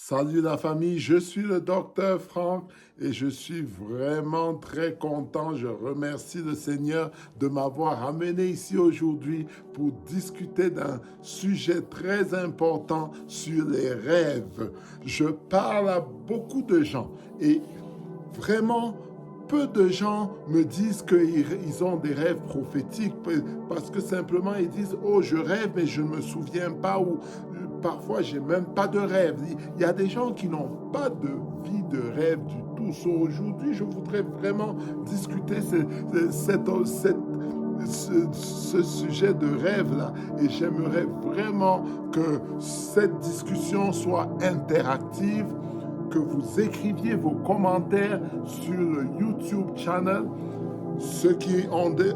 Salut la famille, je suis le docteur Franck et je suis vraiment très content. Je remercie le Seigneur de m'avoir amené ici aujourd'hui pour discuter d'un sujet très important sur les rêves. Je parle à beaucoup de gens et vraiment, peu de gens me disent qu'ils ont des rêves prophétiques parce que simplement ils disent oh je rêve mais je ne me souviens pas ou parfois j'ai même pas de rêve. Il y a des gens qui n'ont pas de vie de rêve du tout. So, aujourd'hui je voudrais vraiment discuter ce sujet de rêve là et j'aimerais vraiment que cette discussion soit interactive, que vous écriviez vos commentaires sur le YouTube channel. Ceux qui ont des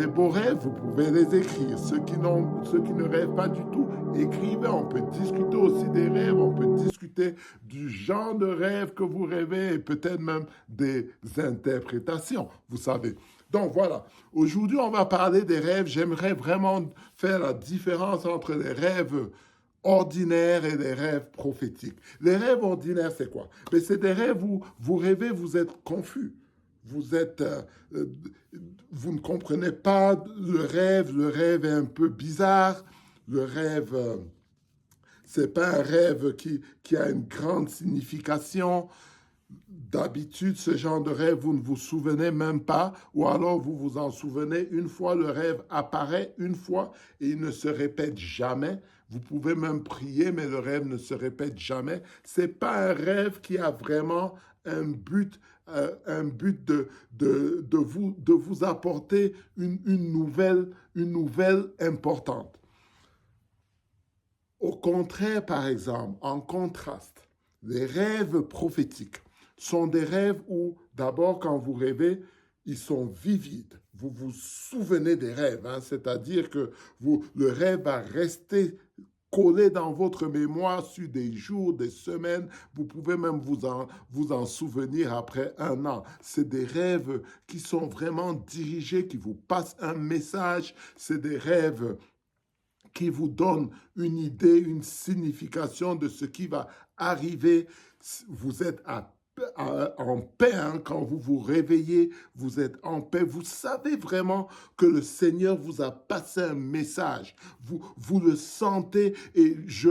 beaux rêves, vous pouvez les écrire. Ceux qui ne rêvent pas du tout, écrivez. On peut discuter aussi des rêves, on peut discuter du genre de rêve que vous rêvez et peut-être même des interprétations, vous savez. Donc voilà, aujourd'hui on va parler des rêves. J'aimerais vraiment faire la différence entre les rêves ordinaires et les rêves prophétiques. Les rêves ordinaires, c'est quoi? Mais c'est des rêves où vous rêvez, vous êtes confus. Vous êtes, vous ne comprenez pas le rêve est un peu bizarre, le rêve, c'est pas un rêve qui a une grande signification. D'habitude, ce genre de rêve, vous ne vous souvenez même pas, ou alors vous vous en souvenez une fois, le rêve apparaît une fois et il ne se répète jamais. Vous pouvez même prier, mais le rêve ne se répète jamais. C'est pas un rêve qui a vraiment un but de vous apporter une nouvelle importante. Au contraire, par exemple, en contraste, les rêves prophétiques sont des rêves où, d'abord, quand vous rêvez, ils sont vivides. Vous vous souvenez des rêves, hein? C'est-à-dire que le rêve va rester collé dans votre mémoire sur des jours, des semaines. Vous pouvez même vous en souvenir après un an. C'est des rêves qui sont vraiment dirigés, qui vous passent un message. C'est des rêves qui vous donne une idée, une signification de ce qui va arriver. Vous êtes en paix, hein, quand vous vous réveillez, vous êtes en paix. Vous savez vraiment que le Seigneur vous a passé un message. Vous le sentez et je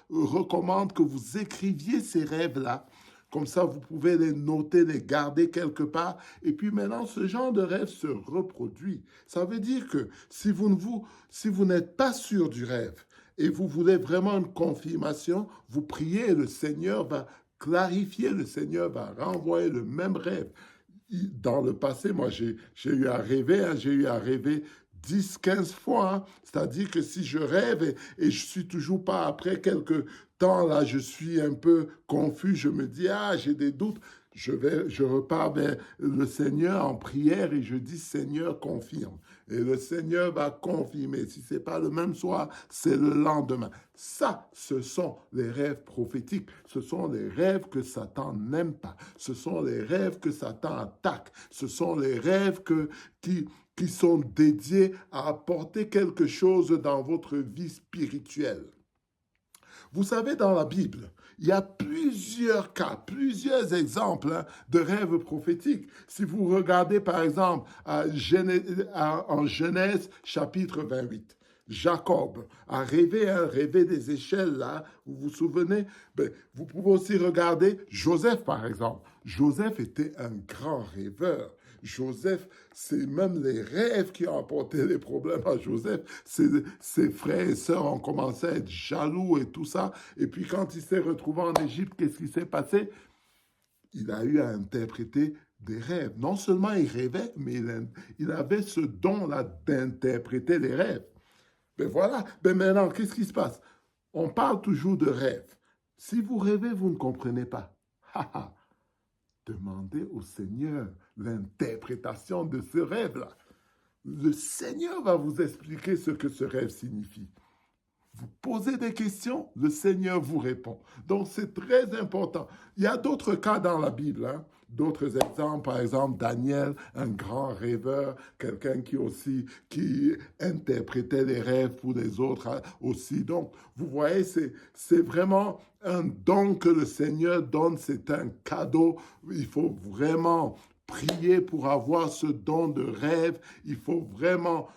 recommande que vous écriviez ces rêves-là. Comme ça, vous pouvez les noter, les garder quelque part. Et puis maintenant, ce genre de rêve se reproduit. Ça veut dire que si vous n'êtes pas sûr du rêve et vous voulez vraiment une confirmation, vous priez et le Seigneur va clarifier, le Seigneur va renvoyer le même rêve. Dans le passé, moi, j'ai eu à rêver, hein, j'ai eu à rêver 10, 15 fois. Hein. C'est-à-dire que si je rêve et je suis toujours pas après quelques temps, là, je suis un peu confus, je me dis, ah, j'ai des doutes. Je repars vers le Seigneur en prière et je dis, Seigneur, confirme. Et le Seigneur va confirmer. Si c'est pas le même soir, c'est le lendemain. Ça, ce sont les rêves prophétiques. Ce sont les rêves que Satan n'aime pas. Ce sont les rêves que Satan attaque. Ce sont les rêves qui sont dédiés à apporter quelque chose dans votre vie spirituelle. Vous savez, dans la Bible, il y a plusieurs cas, plusieurs exemples, hein, de rêves prophétiques. Si vous regardez par exemple en Genèse chapitre 28, Jacob a rêvé des échelles là, vous vous souvenez? Ben, vous pouvez aussi regarder Joseph par exemple. Joseph était un grand rêveur. Joseph, c'est même les rêves qui ont apporté les problèmes à Joseph. Ses frères et sœurs ont commencé à être jaloux et tout ça. Et puis quand il s'est retrouvé en Égypte, qu'est-ce qui s'est passé? Il a eu à interpréter des rêves. Non seulement il rêvait, mais il avait ce don-là d'interpréter les rêves. Ben voilà, ben maintenant, qu'est-ce qui se passe? On parle toujours de rêve. Si vous rêvez, vous ne comprenez pas. Demandez au Seigneur l'interprétation de ce rêve-là. Le Seigneur va vous expliquer ce que ce rêve signifie. Vous posez des questions, le Seigneur vous répond. Donc c'est très important. Il y a d'autres cas dans la Bible. Hein. d'autres exemples, par exemple Daniel, un grand rêveur, quelqu'un qui interprétait les rêves pour les autres aussi. Donc, vous voyez, c'est vraiment un don que le Seigneur donne, c'est un cadeau. Il faut vraiment prier pour avoir ce don de rêve. Il faut vraiment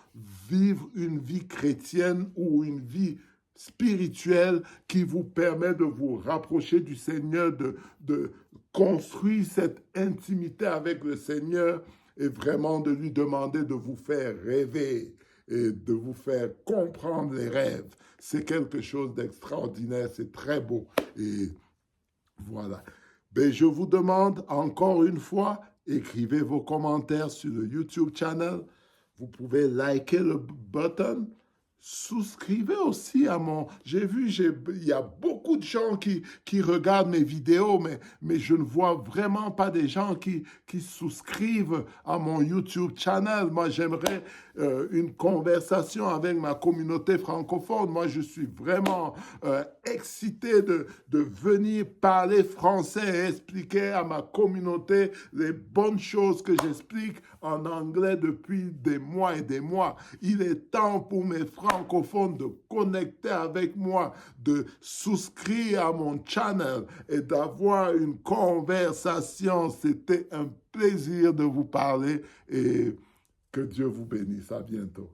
vivre une vie chrétienne ou une vie spirituelle qui vous permet de vous rapprocher du Seigneur, de construire cette intimité avec le Seigneur et vraiment de lui demander de vous faire rêver et de vous faire comprendre les rêves. C'est quelque chose d'extraordinaire, c'est très beau. Et voilà. Mais je vous demande encore une fois, écrivez vos commentaires sur le YouTube channel. Vous pouvez liker le button. Souscrivez aussi à mon... J'ai vu, il y a beaucoup de gens qui regardent mes vidéos, mais je ne vois vraiment pas des gens qui souscrivent à mon YouTube channel. Moi, j'aimerais une conversation avec ma communauté francophone. Moi, je suis vraiment excité de venir parler français et expliquer à ma communauté les bonnes choses que j'explique en anglais depuis des mois et des mois. Il est temps pour mes francophones de connecter avec moi, de souscrire à mon channel et d'avoir une conversation. C'était un plaisir de vous parler et que Dieu vous bénisse. À bientôt.